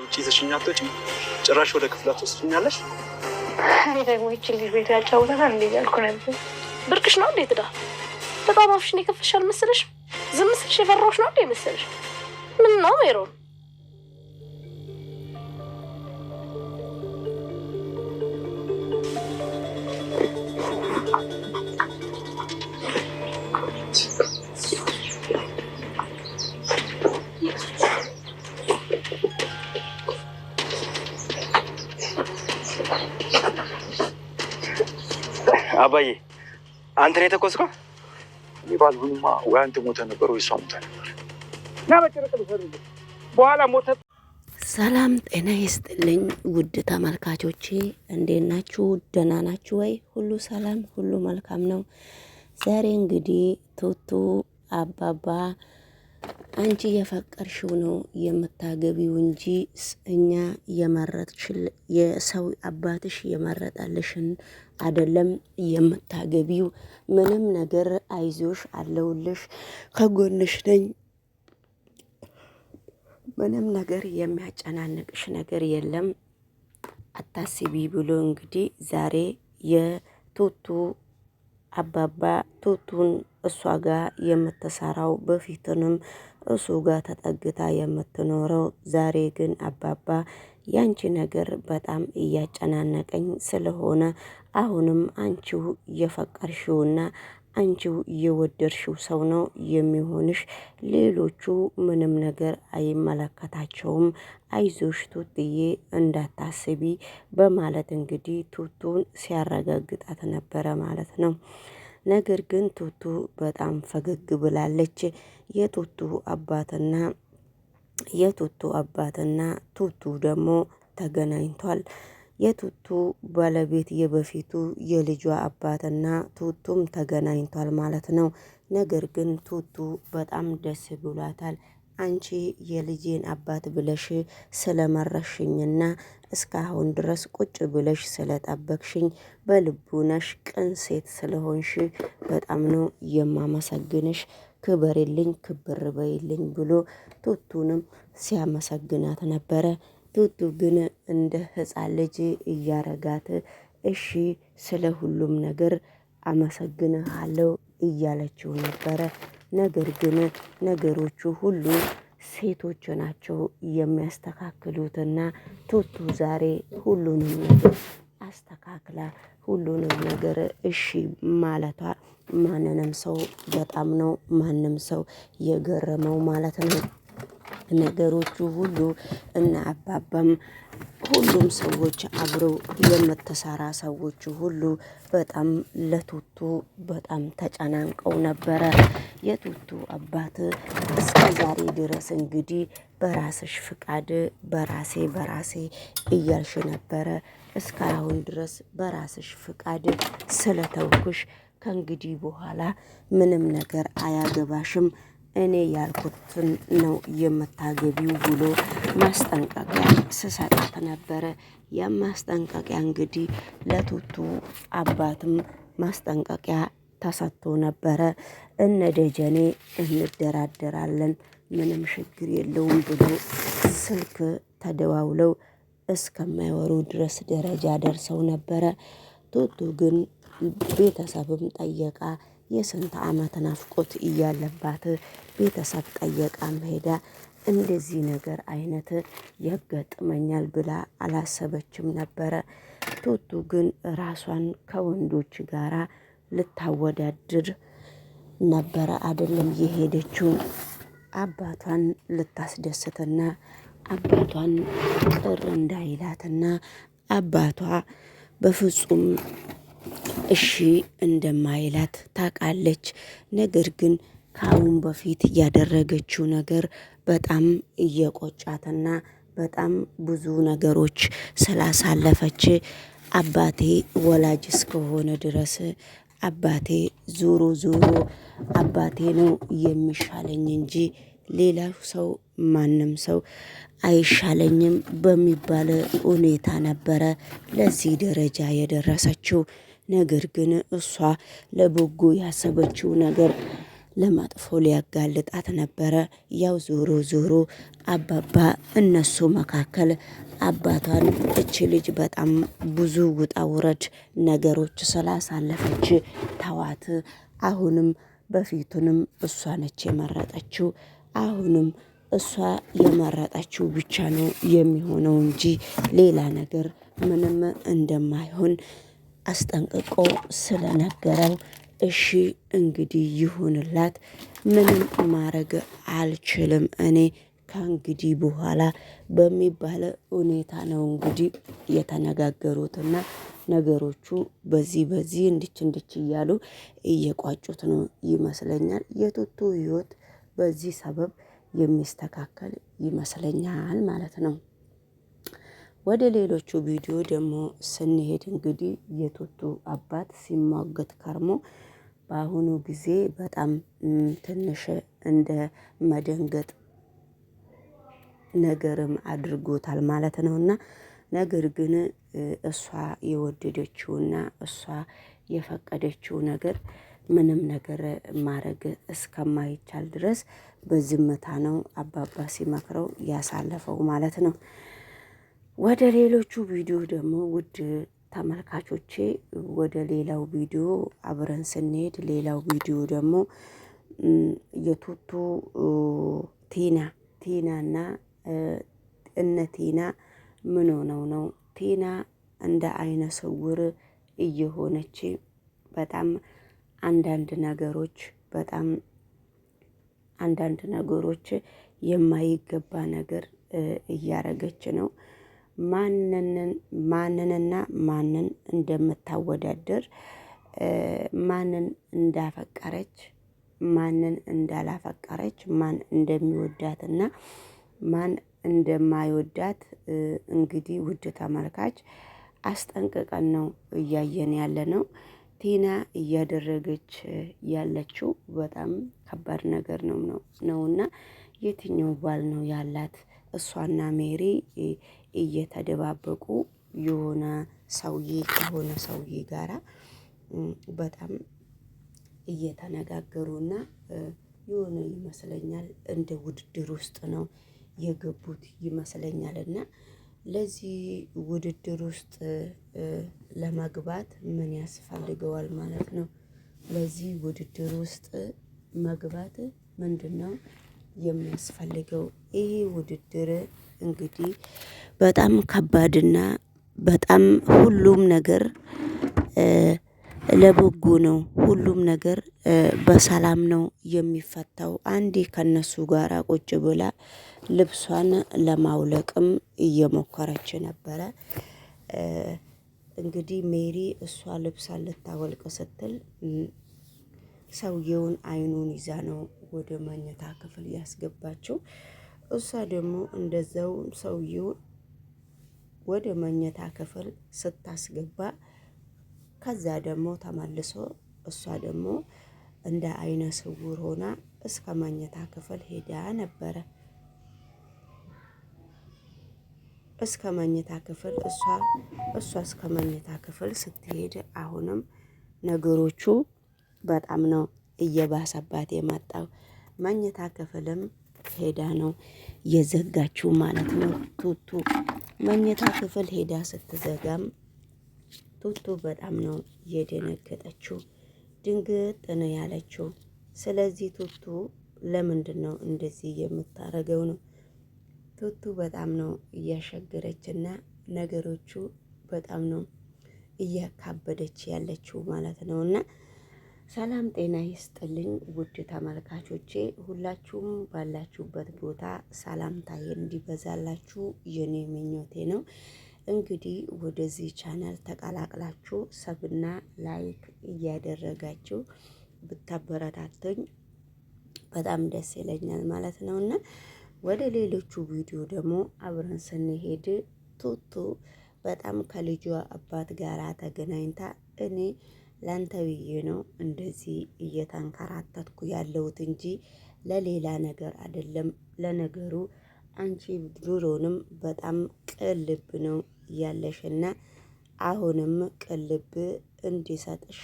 ውጪ ይዘሽኝ አትወጪም? ጭራሽ ወደ ክፍላት ወስድኛለሽ? እኔ ደግሞ ይቺ ልጅ ቤት ያጫውታታል እንዴ እያልኩ ነበር። ብርቅሽ ነው እንዴት ዳ በጣም አፍሽን የከፈሻል መሰለሽ? ዝም ስልሽ የፈራሁሽ ነው እንዴ መሰለሽ? ምን ነው ሜሮን? አባዬ አንተ ነው የተኮስከው? ይባልሁንማ ወይ አንተ ሞተ ነበር ወይ እሷ ሞተ ነበር። ና በጨረቀ ልፈልግ በኋላ ሞተ። ሰላም ጤና ይስጥልኝ ውድ ተመልካቾቼ፣ እንዴት ናችሁ? ደህና ናችሁ ወይ? ሁሉ ሰላም፣ ሁሉ መልካም ነው። ዛሬ እንግዲህ ቱቱ አባባ አንቺ የፈቀርሽው ነው የምታገቢው እንጂ እኛ የመረጥሽል የሰው አባትሽ የመረጠልሽን አይደለም የምታገቢው። ምንም ነገር አይዞሽ፣ አለውልሽ፣ ከጎንሽ ነኝ፣ ምንም ነገር የሚያጨናንቅሽ ነገር የለም፣ አታስቢ ብሎ እንግዲህ ዛሬ የቱቱ አባባ ቱቱን እሷ ጋር የምትሰራው በፊትንም እሱ ጋር ተጠግታ የምትኖረው ዛሬ ግን አባባ ያንቺ ነገር በጣም እያጨናነቀኝ ስለሆነ አሁንም አንቺው የፈቀርሽውና አንቺው የወደድሽው ሰው ነው የሚሆንሽ፣ ሌሎቹ ምንም ነገር አይመለከታቸውም፣ አይዞሽ ቱትዬ እንዳታስቢ በማለት እንግዲህ ቱቱን ሲያረጋግጣት ነበረ ማለት ነው። ነገር ግን ቱቱ በጣም ፈገግ ብላለች። የቱቱ አባትና ቱቱ ደግሞ ተገናኝቷል። የቱቱ ባለቤት የበፊቱ የልጇ አባትና ቱቱም ተገናኝቷል ማለት ነው። ነገር ግን ቱቱ በጣም ደስ ብሏታል። አንቺ የልጄን አባት ብለሽ ስለመረሽኝና እስካሁን ድረስ ቁጭ ብለሽ ስለጠበቅሽኝ በልቡነሽ ቅን ሴት ስለሆንሽ በጣም ነው የማመሰግንሽ፣ ክበሬልኝ፣ ክብር በይልኝ ብሎ ቱቱንም ሲያመሰግናት ነበረ። ቱቱ ግን እንደ ሕፃን ልጅ እያረጋት እሺ ስለ ሁሉም ነገር አመሰግንሃለሁ እያለችው ነበረ። ነገር ግን ነገሮቹ ሁሉ ሴቶች ናቸው የሚያስተካክሉትና ቱቱ ዛሬ ሁሉንም ነገር አስተካክላ ሁሉንም ነገር እሺ ማለቷ ማንንም ሰው በጣም ነው ማንም ሰው የገረመው ማለት ነው። ነገሮቹ ሁሉ እና አባባም ሁሉም ሰዎች አብረው የምትሰራ ሰዎች ሁሉ በጣም ለቱቱ በጣም ተጨናንቀው ነበረ። የቱቱ አባት እስከ ዛሬ ድረስ እንግዲህ በራስሽ ፍቃድ በራሴ እያልሽ ነበረ። እስካሁን ድረስ በራስሽ ፍቃድ ስለተውኩሽ ከእንግዲህ በኋላ ምንም ነገር አያገባሽም፣ እኔ ያልኩትን ነው የምታገቢው ብሎ ማስጠንቀቂያ ስሰጣት ነበረ። የማስጠንቀቂያ እንግዲህ ለቱቱ አባትም ማስጠንቀቂያ ተሰጥቶ ነበረ። እነ ደጀኔ እንደራደራለን ምንም ችግር የለውም ብሎ ስልክ ተደዋውለው እስከማይወሩ ድረስ ደረጃ ደርሰው ነበረ። ቱቱ ግን ቤተሰብም ጠየቃ። የስንት ዓመት ናፍቆት እያለባት ቤተሰብ ጠየቃ ሄዳ እንደዚህ ነገር አይነት ያጋጥመኛል ብላ አላሰበችም ነበረ። ቱቱ ግን ራሷን ከወንዶች ጋራ ልታወዳድር ነበረ አይደለም የሄደችው፣ አባቷን ልታስደስትና አባቷን ቅር እንዳይላትና አባቷ በፍጹም እሺ እንደማይላት ታውቃለች። ነገር ግን ከአሁን በፊት ያደረገችው ነገር በጣም እየቆጫትና በጣም ብዙ ነገሮች ስላሳለፈች አባቴ ወላጅ እስከሆነ ድረስ አባቴ ዞሮ አባቴ ነው የሚሻለኝ እንጂ ሌላው ሰው ማንም ሰው አይሻለኝም በሚባል ሁኔታ ነበረ ለዚህ ደረጃ የደረሰችው። ነገር ግን እሷ ለበጎ ያሰበችው ነገር ለመጥፎ ሊያጋልጣት ነበረ። ያው ዞሮ ዞሮ አባባ እነሱ መካከል አባቷን እች ልጅ በጣም ብዙ ውጣ ውረድ ነገሮች ስላሳለፈች ተዋት። አሁንም በፊቱንም እሷ ነች የመረጠችው። አሁንም እሷ የመረጠችው ብቻ ነው የሚሆነው እንጂ ሌላ ነገር ምንም እንደማይሆን አስጠንቅቆ ስለነገረው እሺ እንግዲህ ይሁንላት፣ ምንም ማድረግ አልችልም እኔ ከእንግዲህ በኋላ በሚባል ሁኔታ ነው እንግዲህ የተነጋገሩትና ነገሮቹ በዚህ እንድች እያሉ እየቋጩት ነው ይመስለኛል። የቱቱ ህይወት በዚህ ሰበብ የሚስተካከል ይመስለኛል ማለት ነው። ወደ ሌሎቹ ቪዲዮ ደግሞ ስንሄድ እንግዲህ የቱቱ አባት ሲሟገት ከርሞ በአሁኑ ጊዜ በጣም ትንሽ እንደ መደንገጥ ነገርም አድርጎታል ማለት ነውና ነገር ግን እሷ የወደደችውና እሷ የፈቀደችው ነገር ምንም ነገር ማድረግ እስከማይቻል ድረስ በዝምታ ነው አባባ ሲመክረው ያሳለፈው ማለት ነው። ወደ ሌሎቹ ቪዲዮ ደግሞ ውድ ተመልካቾቼ ወደ ሌላው ቪዲዮ አብረን ስንሄድ ሌላው ቪዲዮ ደግሞ የቱቱ ቲናና እነ ቲና ምን ሆነው ነው? ቲና እንደ አይነ ስውር እየሆነች በጣም አንዳንድ ነገሮች የማይገባ ነገር እያረገች ነው። ማንንና ማንን እንደምታወዳደር ማንን እንዳፈቀረች ማንን እንዳላፈቀረች ማን እንደሚወዳትና ማን እንደማይወዳት እንግዲህ ውድ ተመልካች አስጠንቅቀን ነው እያየን ያለ ነው። ቲና እያደረገች ያለችው በጣም ከባድ ነገር ነውና የትኛው ባል ነው ያላት? እሷና ሜሪ እየተደባበቁ የሆነ ሰውዬ ጋራ በጣም እየተነጋገሩና የሆነ ይመስለኛል እንደ ውድድር ውስጥ ነው የገቡት ይመስለኛልና ለዚህ ውድድር ውስጥ ለመግባት ምን ያስፈልገዋል ማለት ነው? ለዚህ ውድድር ውስጥ መግባት ምንድነው የሚያስፈልገው? ይሄ ውድድር እንግዲህ በጣም ከባድና በጣም ሁሉም ነገር ለበጎ ነው። ሁሉም ነገር በሰላም ነው የሚፈታው። አንዴ ከነሱ ጋራ ቁጭ ብላ ልብሷን ለማውለቅም እየሞከረች ነበረ። እንግዲህ ሜሪ እሷ ልብሷን ልታወልቅ ስትል ሰውየውን አይኑን ይዛ ነው ወደ መኝታ ክፍል ያስገባችው። እሷ ደግሞ እንደዛው ሰውየውን ወደ መኝታ ክፍል ስታስገባ ከዛ ደግሞ ተመልሶ እሷ ደግሞ እንደ አይነ ስውር ሆና እስከ መኝታ ክፍል ሄዳ ነበረ። እስከ መኝታ ክፍል እሷ እስከ መኝታ ክፍል ስትሄድ አሁንም ነገሮቹ በጣም ነው እየባሰባት የመጣው። መኝታ ክፍልም ሄዳ ነው የዘጋችው ማለት ነው። ቱቱ መኝታ ክፍል ሄዳ ስትዘጋም ቱቱ በጣም ነው የደነገጠችው። ድንግጥ ነው ያለችው። ስለዚህ ቱቱ ለምንድነው እንደዚህ የምታረገው ነው? ቱቱ በጣም ነው እያሸገረችና ነገሮቹ በጣም ነው እያካበደች ያለችው ማለት ነውና ሰላም ጤና ይስጥልኝ ውድ ተመልካቾቼ፣ ሁላችሁም ባላችሁበት ቦታ ሰላምታዬ እንዲበዛላችሁ የኔ ምኞቴ ነው። እንግዲህ ወደዚህ ቻናል ተቀላቅላችሁ ሰብና ላይክ እያደረጋችሁ ብታበረታቱኝ በጣም ደስ ይለኛል ማለት ነውና ወደ ሌሎቹ ቪዲዮ ደግሞ አብረን ስንሄድ ቱቱ በጣም ከልጇ አባት ጋር ተገናኝታ እኔ ላንተ ብዬ ነው እንደዚህ እየተንከራተትኩ ያለሁት እንጂ ለሌላ ነገር አይደለም። ለነገሩ አንቺ ድሮንም በጣም ቅልብ ነው ያለሽና አሁንም ቅልብ እንዲሰጥሽ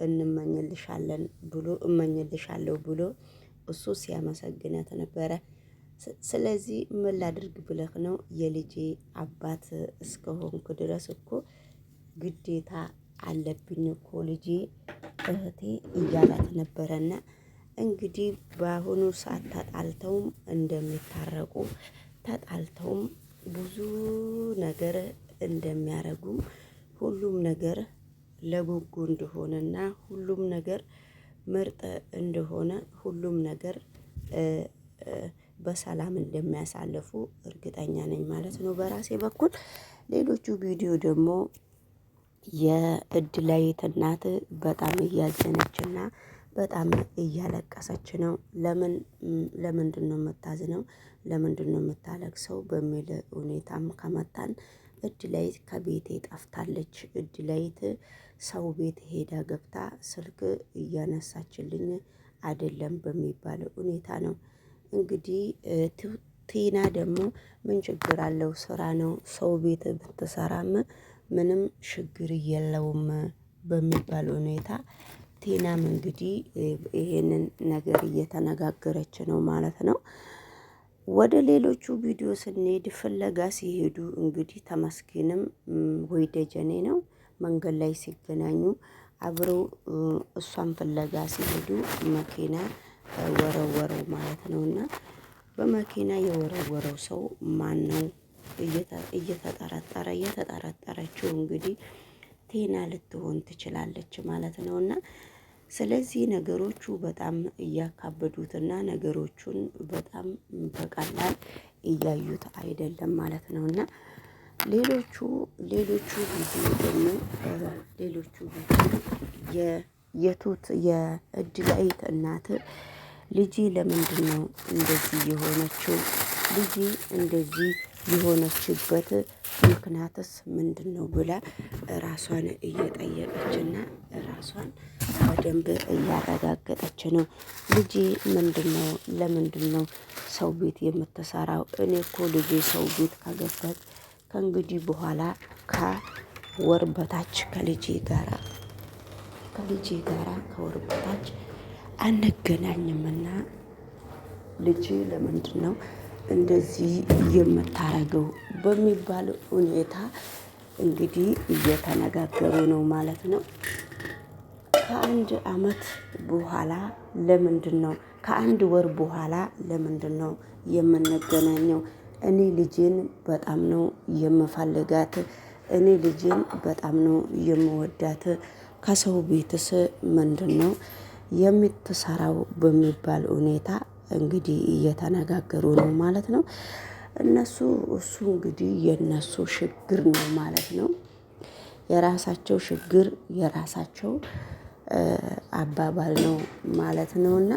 እንመኝልሻለን ብሎ እመኝልሻለሁ ብሎ እሱ ሲያመሰግናት ነበረ። ስለዚህ ምን ላድርግ ብለህ ነው የልጄ አባት እስከሆንኩ ድረስ እኮ ግዴታ አለብኝ እኮ ልጄ እህቴ እያላት ነበረና እንግዲህ በአሁኑ ሰዓት ተጣልተውም እንደሚታረቁ ተጣልተውም ብዙ ነገር እንደሚያረጉ ሁሉም ነገር ለበጎ እንደሆነና ሁሉም ነገር ምርጥ እንደሆነ ሁሉም ነገር በሰላም እንደሚያሳልፉ እርግጠኛ ነኝ ማለት ነው በራሴ በኩል። ሌሎቹ ቪዲዮ ደግሞ የእድላዊት እናት በጣም እያዘነችና በጣም እያለቀሰች ነው። ለምንድነው የምታዝነው? ለምንድነው የምታለቅሰው? በሚል ሁኔታም ከመጣን እድላዊት ከቤቴ ጠፍታለች። እድላዊት ሰው ቤት ሄዳ ገብታ ስልክ እያነሳችልኝ አይደለም በሚባል ሁኔታ ነው። እንግዲህ ቲና ደግሞ ምን ችግር አለው? ስራ ነው። ሰው ቤት ብትሰራም ምንም ችግር የለውም በሚባል ሁኔታ ቲናም እንግዲህ ይሄንን ነገር እየተነጋገረች ነው ማለት ነው። ወደ ሌሎቹ ቪዲዮ ስንሄድ ፍለጋ ሲሄዱ እንግዲህ ተመስገንም ወይ ደጀኔ ነው መንገድ ላይ ሲገናኙ አብረው እሷን ፍለጋ ሲሄዱ መኪና ወረወረው ማለት ነውና በመኪና የወረወረው ሰው ማን ነው? እየተጠረጠረችው እንግዲህ ቲና ልትሆን ትችላለች ማለት ነውና ስለዚህ ነገሮቹ በጣም እያካበዱትና ነገሮቹን በጣም በቀላል እያዩት አይደለም ማለት ነውና ሌሎቹ ቪዲዮ ደግሞ ሌሎቹ ቪዲዮ የእድላዊት እናት ልጄ ለምንድነው እንደዚህ የሆነችው? ልጄ እንደዚህ የሆነችበት ምክንያትስ ምንድነው ብላ ራሷን እየጠየቀችና ራሷን በደንብ እያረጋገጠች ነው። ልጄ ምንድነው? ለምንድነው ሰው ቤት የምትሰራው? እኔ እኮ ልጄ ሰው ቤት ከገባች ከእንግዲህ በኋላ ከወር በታች ከልጄ ጋራ ከወር በታች አንገናኝምና ልጄ ለምንድነው እንደዚህ የምታረገው በሚባል ሁኔታ እንግዲህ እየተነጋገሩ ነው ማለት ነው። ከአንድ አመት በኋላ ለምንድነው ከአንድ ወር በኋላ ለምንድነው የምንገናኘው? እኔ ልጄን በጣም ነው የምፈልጋት። እኔ ልጄን በጣም ነው የምወዳት። ከሰው ቤትስ ምንድነው የምትሰራው በሚባል ሁኔታ እንግዲህ እየተነጋገሩ ነው ማለት ነው። እሱ እንግዲህ የነሱ ችግር ነው ማለት ነው። የራሳቸው ችግር የራሳቸው አባባል ነው ማለት ነውና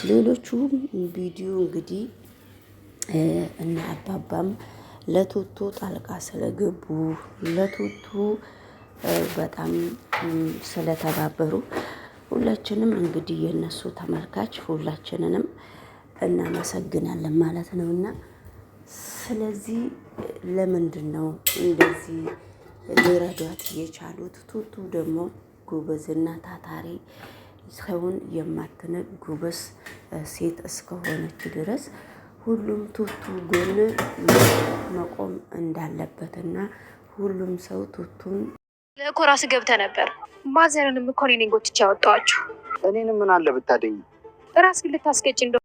ሌሎቹ ቪዲዮ እንግዲህ እና አባባም ለቱቱ ጣልቃ ስለገቡ ለቱቱ በጣም ስለተባበሩ ሁላችንም እንግዲህ የነሱ ተመልካች ሁላችንንም እናመሰግናለን ማለት ነውና ስለዚህ ለምንድነው እንደዚህ ሊረዷት የቻሉት? ቱቱ ደግሞ ጎበዝና ታታሪ ሰውን የማትንቅ ጎበዝ ሴት እስከሆነች ድረስ ሁሉም ቱቱ ጎን መቆም እንዳለበትና ሁሉም ሰው ቱቱን ለእኮ ራስ ገብተህ ነበር። ማዘርንም እኮ እኔ ነኝ ጎትቼ ያወጣኋችሁ። እኔንም ምን አለ ብታደኝ ራስ ግን ልታስገጭ